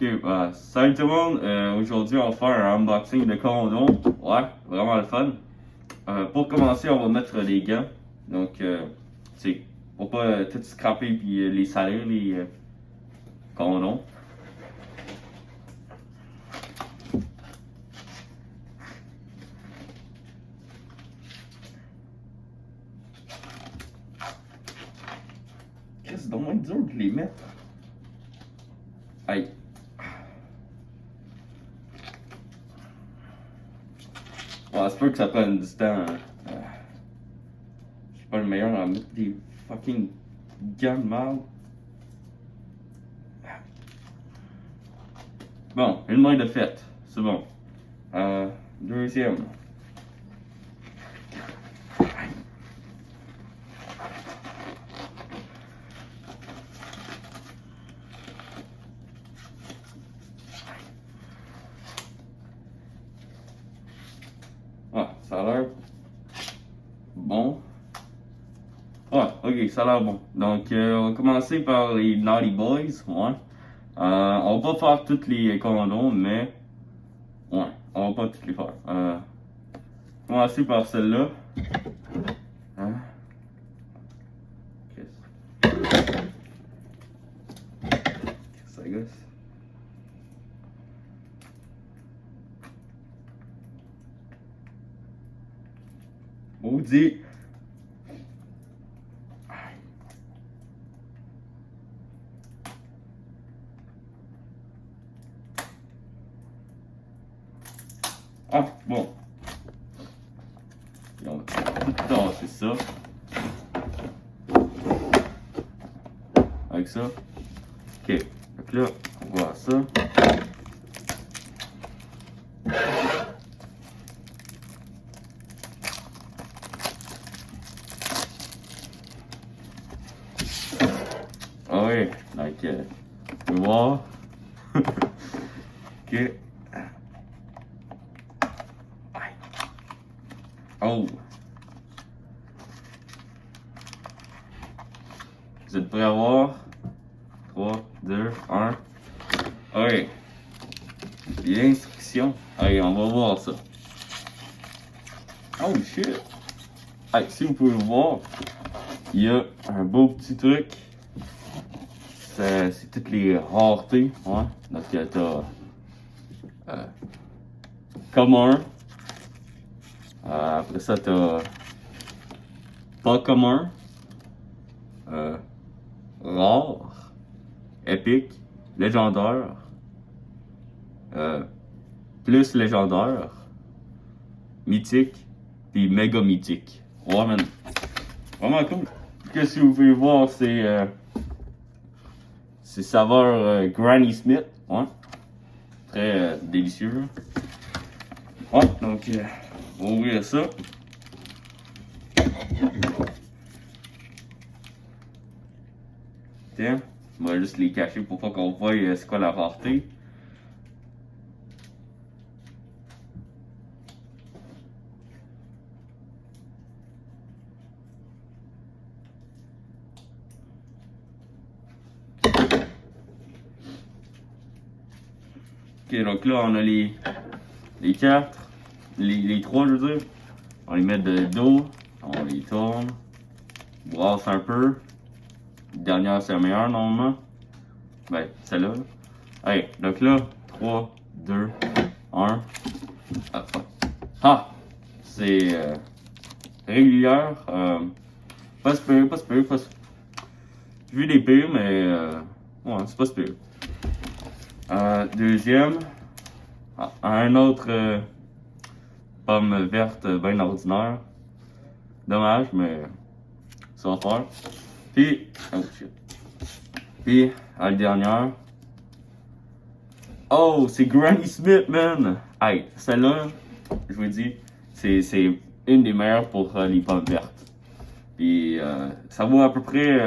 Salut tout le monde. Aujourd'hui, on va faire un unboxing de condom. Ouais, vraiment le fun. Pour commencer, on va mettre les gants. Donc, c'est pour pas tout scraper puis les salir, les condoms. C'est donc moins dur de les mettre. Aïe. Ouais, c'est sûr que ça prenne du temps. Je suis pas le meilleur à mettre des fucking gants de mal. Bon, une main de fête. C'est bon. Deuxième. Ah, ça a l'air bon. Ah, ok, ça a l'air bon. Donc, on va commencer par les Naughty Boys. Ouais. On va pas faire tous les condoms, mais. Ouais, on va pas tous les faire. Commencer par celle-là. Hein? Qu'est-ce que ça gosse? Maudit! Ah, bon. Et on va tout tasser ça. Avec ça. Ok. Donc là, on va voir ça. Ah oui, donc, on va voir. Ok. Oh! Vous êtes prêts à voir? 3, 2, 1. Ok. Les instructions. Allez, on va voir ça. Oh shit! Hey, si vous pouvez voir, il y a un beau petit truc. C'est toutes les raretés. Ouais. Donc, t'as commun. Après ça, t'as pas commun. Rare. Épique. Légendaire. Plus légendaire. Mythique. Puis méga mythique. Ouais, man. Vraiment cool. Qu'est-ce que vous pouvez voir, c'est saveur Granny Smith. Ouais. Très délicieux. Ouais, donc on va ouvrir ça. Tiens, on va juste les cacher pour pas qu'on voie c'est quoi la rareté. Ok, donc là on a les 4, les 3 je veux dire. On les met de dos, on les tourne, brasse un peu. Dernière c'est la meilleure normalement. Ben, celle-là. Allez, donc là, 3, 2, 1. Ah, ah c'est régulière. Pas super, pas super, pas super. J'ai vu des pires, mais ouais, c'est pas super. Deuxième, un autre pomme verte bien ordinaire. Dommage, mais ça va faire. Puis, oh shit. Puis, à la dernière. Oh, c'est Granny Smith, man! Hey, celle-là, je vous dis, c'est une des meilleures pour les pommes vertes. Puis, ça vaut à peu près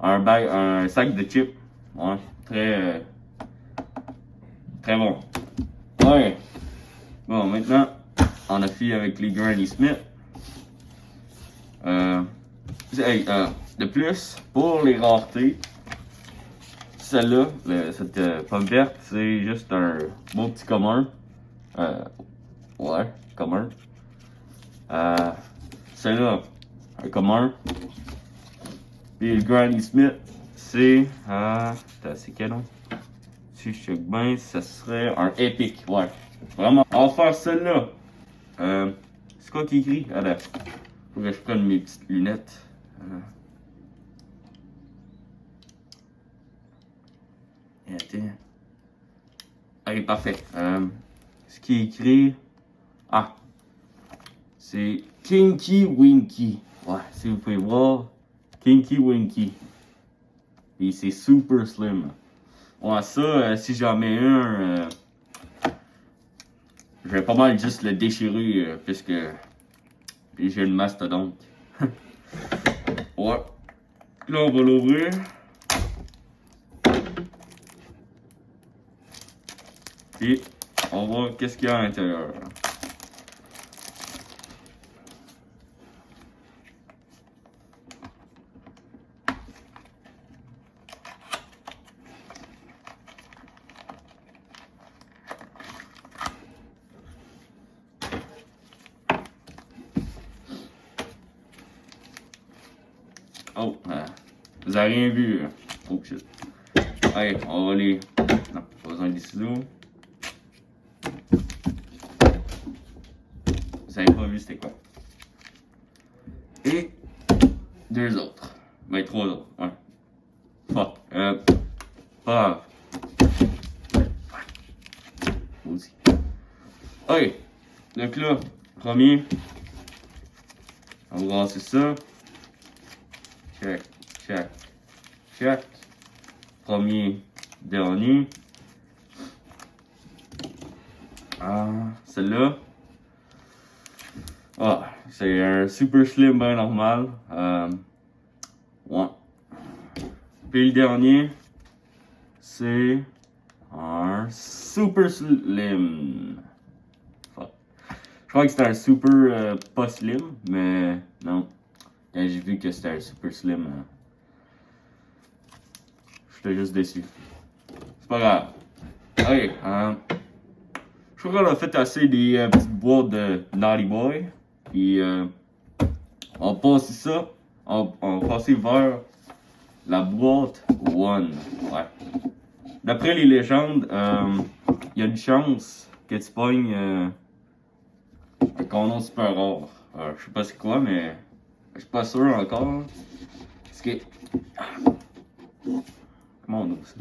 un sac de chips. Ouais, très bon. Ouais. Bon, maintenant, on a fini avec les Granny Smith. De plus, pour les raretés, celle-là, cette pomme verte, c'est juste un beau petit commun. Ouais, commun. Celle-là, un commun. Puis le Granny Smith, c'est. C'est quel nom? Si je check bien, ça serait un épique, ouais. Vraiment, on va faire celle-là. C'est quoi qui écrit? Attends, faut que je prenne mes petites lunettes. Attends. Ok, parfait. Ce qui est écrit. Ah, c'est Kinky Winky. Ouais, si vous pouvez voir, Kinky Winky. Et c'est super slim. Ouais, ça, si j'en mets un, je vais pas mal juste le déchirer, puisque j'ai une mastodonte. Ouais. Là, on va l'ouvrir. Et on va voir qu'est-ce qu'il y a à l'intérieur. Oh, vous avez rien vu. Oh shit. Allez, on va les. Non, pas besoin des ciseaux. Vous avez pas vu c'était quoi. Et deux autres. Ben, trois autres. Ouais. Fuck. Pas grave. Moi aussi. Ok. Donc là, premier. On va brasser ça. Check, check, check. Premier, dernier. Celle-là. Ah, c'est un super slim ben normal. Ouais. Puis le dernier, c'est un super slim. Fuck. Je crois que c'était un super pas slim, mais non. Quand j'ai vu que c'était un super slim, j'étais juste déçu. C'est pas grave. Ok, je crois qu'on a fait assez des petites boîtes de Naughty Boy. Puis on va passer ça. On va passer vers la boîte One. Ouais. D'après les légendes, il y a une chance que tu pognes un condom super rare. Je sais pas c'est quoi, mais je suis pas sûr encore. Parce que. Comment on ouvre ça?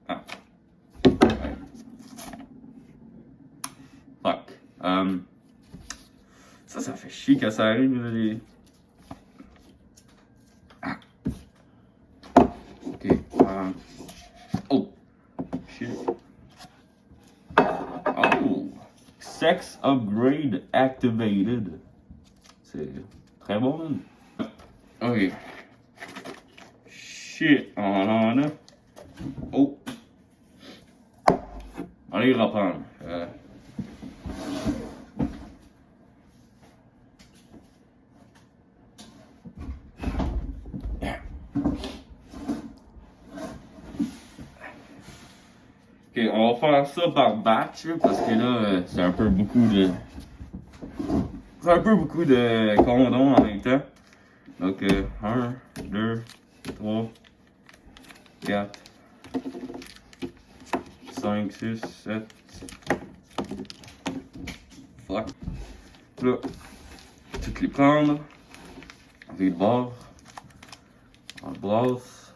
Ah. Ouais. Fuck. Ça fait chier quand ça arrive. Les... Ah. Ok. Oh. Shit. Oh. Sex upgrade activated. C'est très bon. Ok. Shit. On a. Oh. Allez reprendre. Ok, on va faire ça par batch parce que là, c'est un peu beaucoup de. C'est un peu beaucoup de condoms en même temps. Donc, 1, 2, 3, 4, 5, 6, 7. Fuck. Là, toutes les prendre. Avec le bord. On le brasse.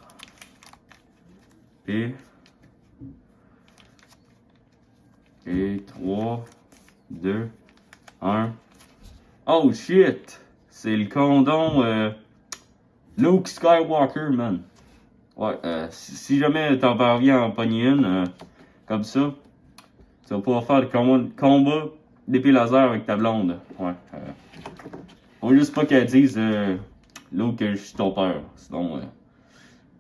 Et 3, 2, 1. Oh shit! C'est le condom Luke Skywalker, man. Ouais, si jamais t'en parviens à en pogner une, comme ça, tu vas pouvoir faire le combat d'épée laser avec ta blonde. Ouais. Faut juste pas qu'elle dise Luke que je suis ton père. Sinon,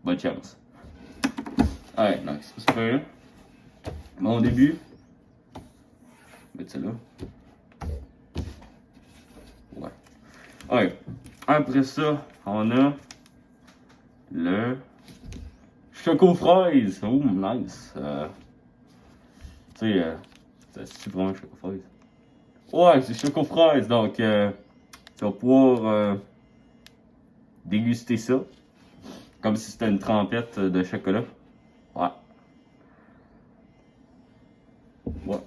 bonne chance. Ouais, nice. C'est pas là. Bon début. Mettre ça là. Ouais. Ouais. Après ça, on a le Choco Fraise. Oh, nice. Tu sais, c'est vraiment Choco Fraise. Ouais, c'est Choco Fraise. Donc, tu vas pouvoir déguster ça. Comme si c'était une trempette de chocolat. Ouais. Ouais.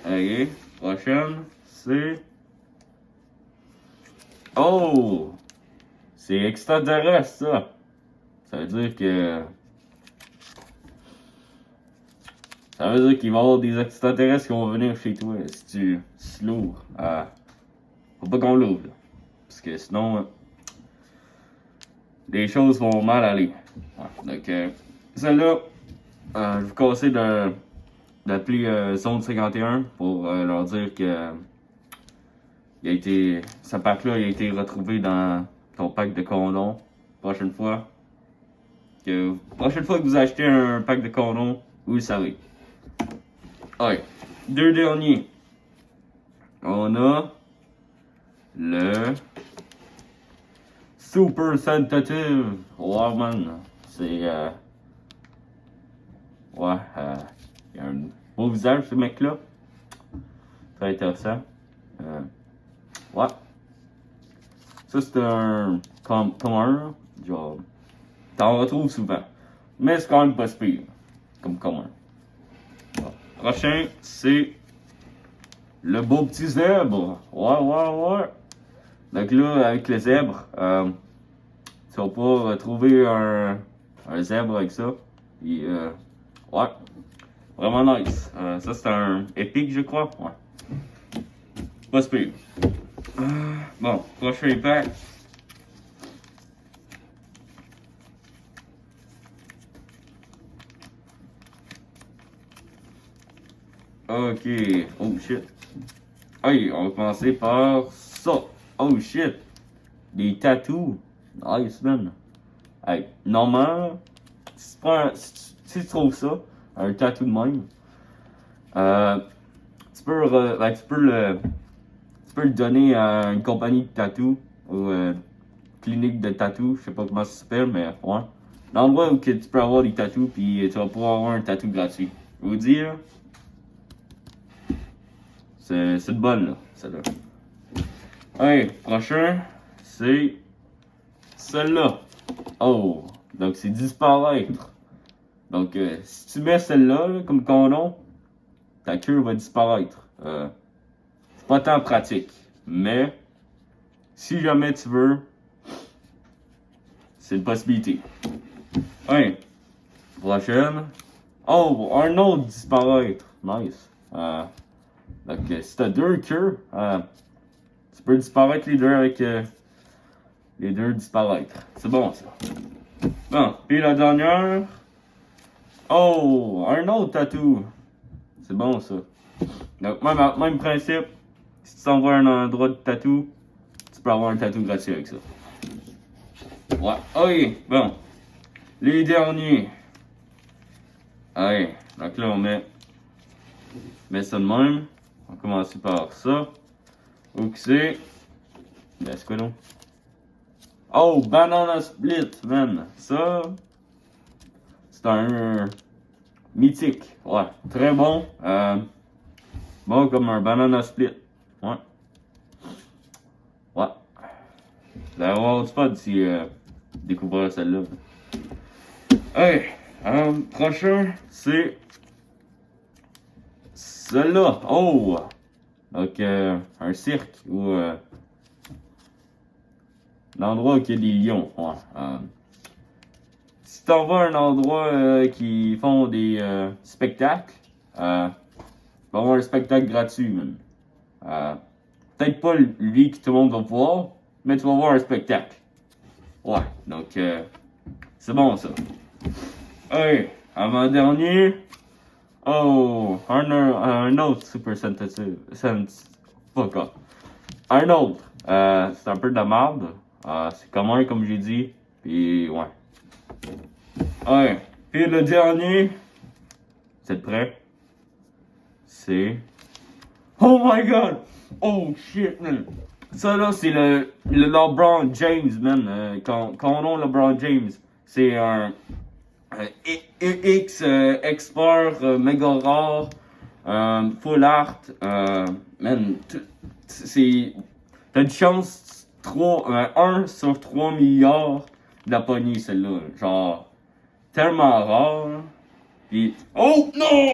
Ok, prochaine, c'est... Oh! C'est extraterrestre, ça! Ça veut dire que... Ça veut dire qu'il va y avoir des extraterrestres qui vont venir chez toi si tu l'ouvres. Faut pas qu'on l'ouvre, là. Parce que sinon, les choses vont mal aller. Ouais, donc, celle-là, je vais vous casser d'appeler Zone 51 pour leur dire que ce pack-là il a été retrouvé dans ton pack de condoms. Prochaine fois que vous achetez un pack de condoms, vous le savez. Ouais. Deux derniers. On a le Super Sensitive. Ouais, man. C'est ouais, il a un beau visage, ce mec-là. Très intéressant. Ouais. Ça, c'est un commun. Genre, t'en retrouves souvent. Mais c'est quand même pas pire. Comme commun. Bon. Prochain, c'est le beau petit zèbre. Ouais. Donc là, avec le zèbre, tu vas pas trouver un zèbre avec ça. Et, ouais. Vraiment nice. Ça, c'est un épique, je crois. Ouais. Pas pire. Bon, prochain pack. Ok. Oh shit. Hey, on va commencer par ça. Oh shit. Des tattoos. Nice, man. Hey, normalement, si tu trouves ça, un tattoo de même, tu peux le donner à une compagnie de tatou ou clinique de tatou, je sais pas comment ça s'appelle, mais ouais. L'endroit où que tu peux avoir des tatous, puis tu vas pouvoir avoir un tatou gratuit. Je vous dis, là, c'est de bonne, là, celle-là. Hey, prochain, c'est celle-là. Oh, donc c'est disparaître. Donc, si tu mets celle-là là, comme condom, ta queue va disparaître. C'est pas tant pratique, mais si jamais tu veux, c'est une possibilité. Ouais, prochaine. Oh, un autre disparaître. Nice. Donc, si t'as deux queues, tu peux disparaître les deux avec les deux disparaître. C'est bon, ça. Bon, puis la dernière. Oh, un autre tatou. C'est bon, ça. Donc, même principe. Si tu t'envoies un endroit de tatou, tu peux avoir un tatou gratuit avec ça. Ouais. Ok, bon. Les derniers. Allez, donc là, on met ça de même. On va commencer par ça. Où que c'est? Ben, c'est quoi donc? Oh, Banana Split, man. Ça, c'est un mythique. Ouais, très bon. Bon comme un Banana Split. Ouais. Ouais. Vous allez avoir du fun si découvrir celle-là. Hey, prochain, c'est celle-là. Oh! Donc, un cirque ou l'endroit où il y a des lions. Ouais. Si t'en vas à un endroit qui font des spectacles, tu vas avoir un spectacle gratuit, man. Peut-être pas lui que tout le monde va voir, mais tu vas voir un spectacle. Ouais, donc c'est bon ça. Hey, avant-dernier. Oh, un autre Super Sensitive. Fuck off. Un autre. C'est un peu de la merde. C'est commun, comme j'ai dit. Puis, ouais. Ouais. Puis le dernier. Vous êtes prêts? C'est. Oh my god! Oh shit, man! Ça là, c'est le LeBron James, man. Quand on a LeBron James, c'est un X expert méga rare, full art. Man, c'est. T'as une chance 1 sur 3 milliards de la pogner, celle-là. Genre, tellement rare. Puis. Oh non!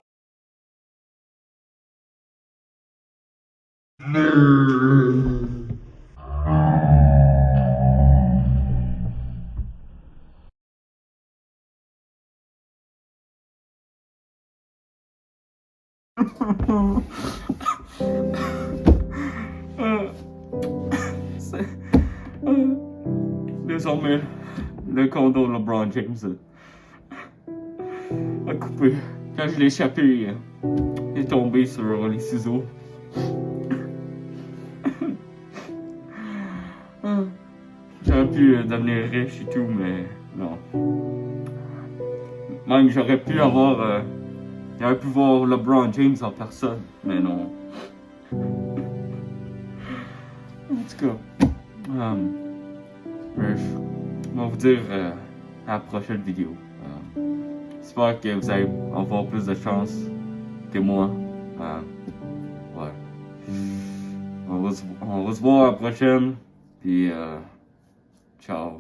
C'est- Désormais, le condo de LeBron James a coupé. Quand je l'ai échappé, il est tombé sur les ciseaux. J'aurais pu devenir riche et tout, mais non. Même j'aurais pu voir LeBron James en personne, mais non. En tout cas, je vais vous dire à la prochaine vidéo. J'espère que vous allez avoir plus de chance que moi. Ouais. On va se voir à la prochaine. Puis, ciao.